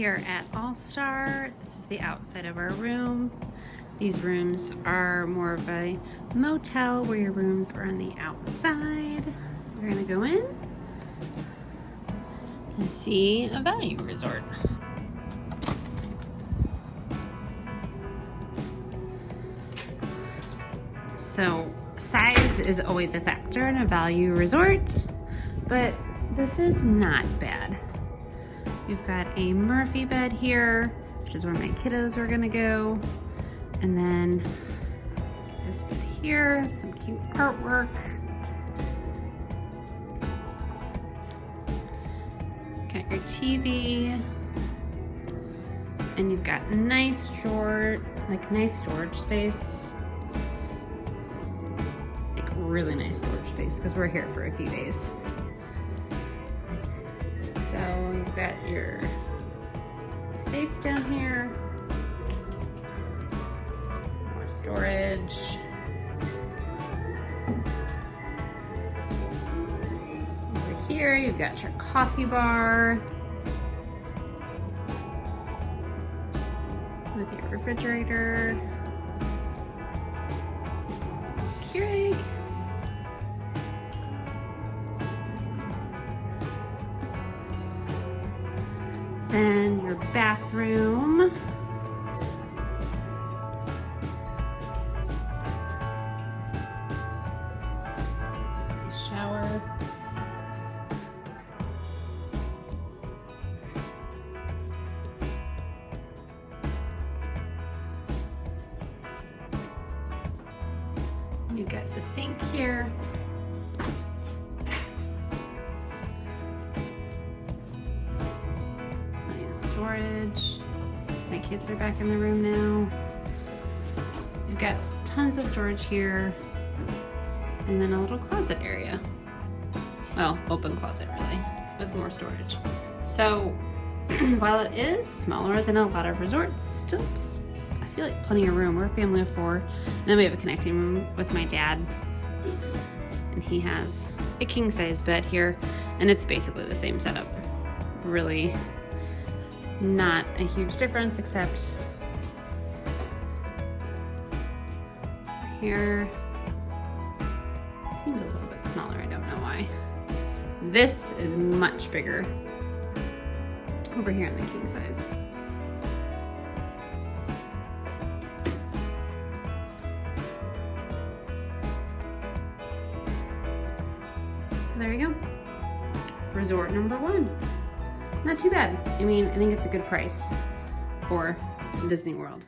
We are at All Star. This is the outside of our room. These rooms are more of a motel where your rooms are on the outside. We're gonna go in and see a value resort. So size is always a factor in a value resort, but this is not bad. We've got a Murphy bed here, which is where my kiddos are gonna go. And then this bed here, some cute artwork. Got your TV. And you've got nice storage space. Like really nice storage space because we're here for a few days. So you've got your safe down here, more storage. Over here you've got your coffee bar with your refrigerator, Keurig. Then your bathroom. Shower. You've got the sink here. Storage. My kids are back in the room now. We've got tons of storage here, and then a little closet area. Well, open closet really, with more storage. So while it is smaller than a lot of resorts, still I feel like plenty of room. We're a family of 4, and then we have a connecting room with my dad, and he has a king size bed here, and it's basically the same setup. Really not a huge difference, except here seems a little bit smaller. I don't know why. This is much bigger over here in the king size. So there you go. Resort number 1. Not too bad. I mean, I think it's a good price for Disney World.